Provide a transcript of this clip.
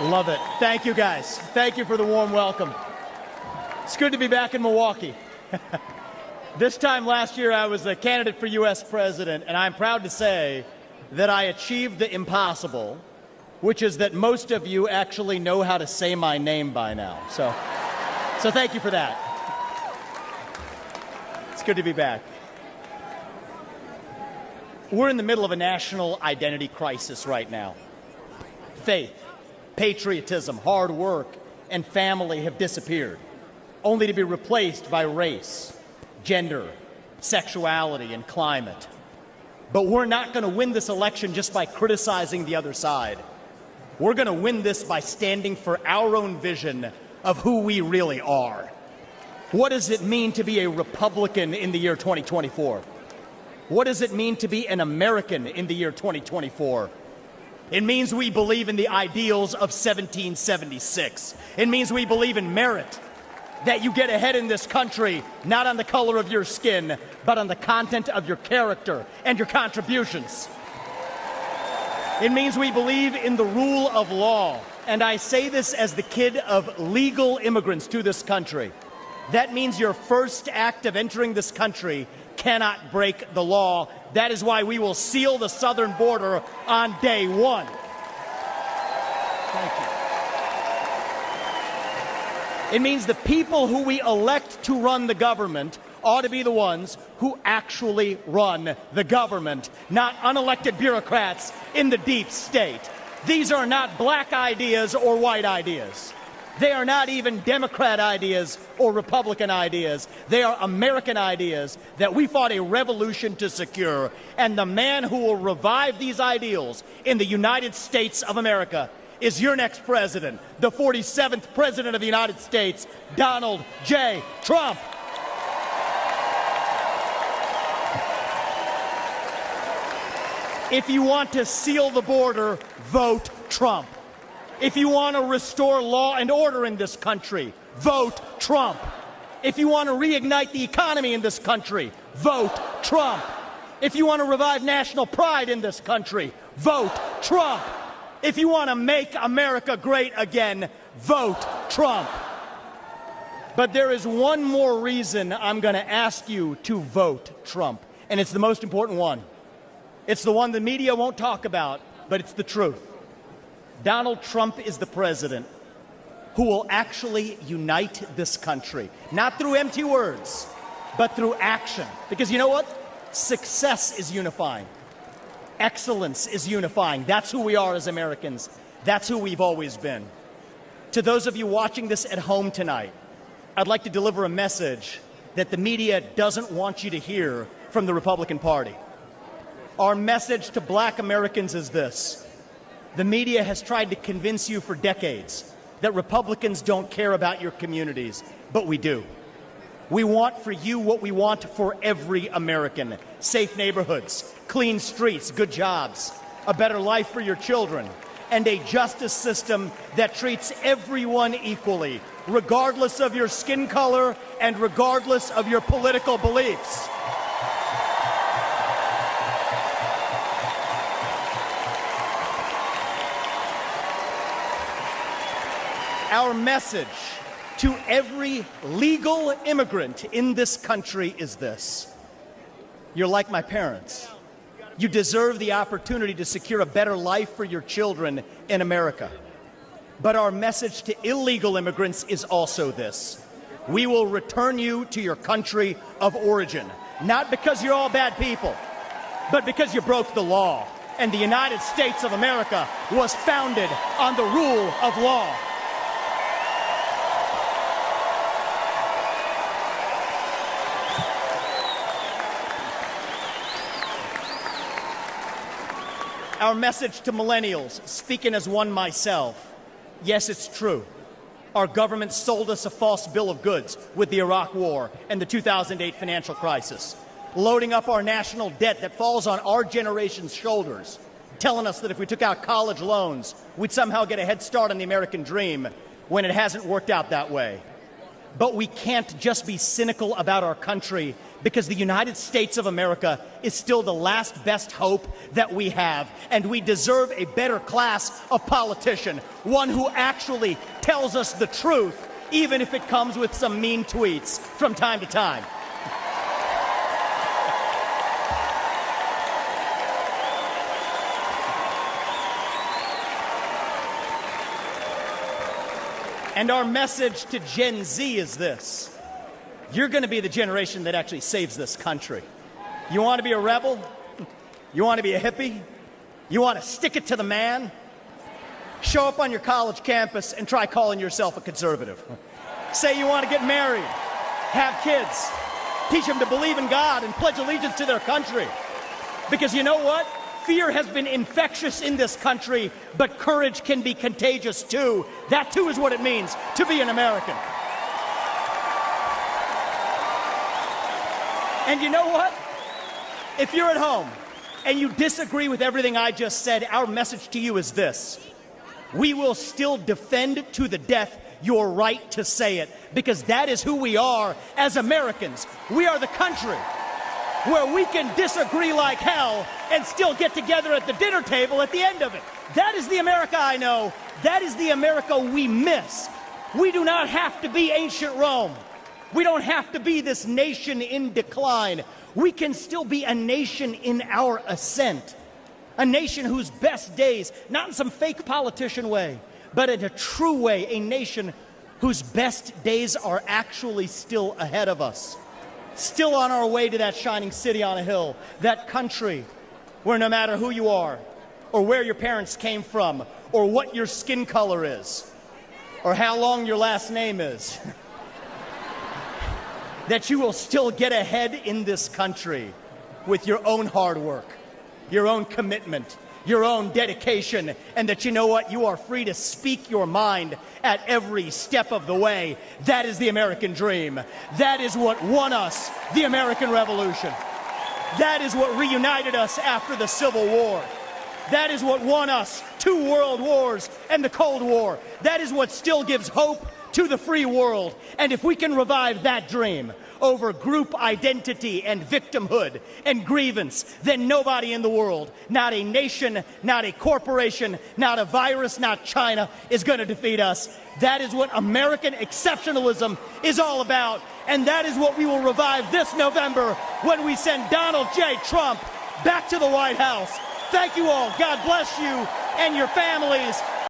Love it. Thank you, guys. Thank you for the warm welcome. It's good to be back in Milwaukee. This time last year, I was a candidate for U.S. president, and I'm proud to say that I achieved the impossible, which is that most of you actually know how to say my name by now. So thank you for that. It's good to be back. We're in the middle of a national identity crisis right now. Faith, patriotism, hard work, and family have disappeared, only to be replaced by race, gender, sexuality, and climate. But we're not going to win this election just by criticizing the other side. We're going to win this by standing for our own vision of who we really are. What does it mean to be a Republican in the year 2024? What does it mean to be an American in the year 2024? It means we believe in the ideals of 1776. It means we believe in merit, that you get ahead in this country not on the color of your skin, but on the content of your character and your contributions. It means we believe in the rule of law. And I say this as the kid of legal immigrants to this country. That means your first act of entering this country cannot break the law. That is why we will seal the southern border on day one. Thank you. It means the people who we elect to run the government ought to be the ones who actually run the government, not unelected bureaucrats in the deep state. These are not black ideas or white ideas. They are not even Democrat ideas or Republican ideas. They are American ideas that we fought a revolution to secure. And the man who will revive these ideals in the United States of America is your next president, the 47th president of the United States, Donald J. Trump. If you want to seal the border, vote Trump. If you want to restore law and order in this country, vote Trump. If you want to reignite the economy in this country, vote Trump. If you want to revive national pride in this country, vote Trump. If you want to make America great again, vote Trump. But there is one more reason I'm going to ask you to vote Trump, and it's the most important one. It's the one the media won't talk about, but it's the truth. Donald Trump is the president who will actually unite this country, not through empty words, but through action. Because you know what? Success is unifying. Excellence is unifying. That's who we are as Americans. That's who we've always been. To those of you watching this at home tonight, I'd like to deliver a message that the media doesn't want you to hear from the Republican Party. Our message to black Americans is this. The media has tried to convince you for decades that Republicans don't care about your communities, but we do. We want for you what we want for every American: safe neighborhoods, clean streets, good jobs, a better life for your children, and a justice system that treats everyone equally, regardless of your skin color and regardless of your political beliefs. Our message to every legal immigrant in this country is this: you're like my parents. You deserve the opportunity to secure a better life for your children in America. But our message to illegal immigrants is also this: we will return you to your country of origin, not because you're all bad people, but because you broke the law. And the United States of America was founded on the rule of law. Our message to millennials, speaking as one myself: yes, it's true. Our government sold us a false bill of goods with the Iraq War and the 2008 financial crisis, loading up our national debt that falls on our generation's shoulders, telling us that if we took out college loans, we'd somehow get a head start on the American dream, when it hasn't worked out that way. But we can't just be cynical about our country, because the United States of America is still the last best hope that we have, and we deserve a better class of politician, one who actually tells us the truth, even if it comes with some mean tweets from time to time. And our message to Gen Z is this: you're going to be the generation that actually saves this country. You want to be a rebel? You want to be a hippie? You want to stick it to the man? Show up on your college campus and try calling yourself a conservative. Say you want to get married, have kids, teach them to believe in God and pledge allegiance to their country. Because you know what? Fear has been infectious in this country, but courage can be contagious too. That too is what it means to be an American. And you know what? If you're at home and you disagree with everything I just said, our message to you is this: we will still defend to the death your right to say it, because that is who we are as Americans. We are the country where we can disagree like hell and still get together at the dinner table at the end of it. That is the America I know. That is the America we miss. We do not have to be ancient Rome. We don't have to be this nation in decline. We can still be a nation in our ascent. A nation whose best days, not in some fake politician way, but in a true way, a nation whose best days are actually still ahead of us. Still on our way to that shining city on a hill, that country where no matter who you are, or where your parents came from, or what your skin color is, or how long your last name is, that you will still get ahead in this country with your own hard work, your own commitment, your own dedication, and that you know what? You are free to speak your mind at every step of the way. That is the American dream. That is what won us the American Revolution. That is what reunited us after the Civil War. That is what won us 2 world wars and the Cold War. That is what still gives hope to the free world. And if we can revive that dream over group identity and victimhood and grievance, then nobody in the world, not a nation, not a corporation, not a virus, not China, is going to defeat us. That is what American exceptionalism is all about. And that is what we will revive this November when we send Donald J. Trump back to the White House. Thank you all. God bless you and your families.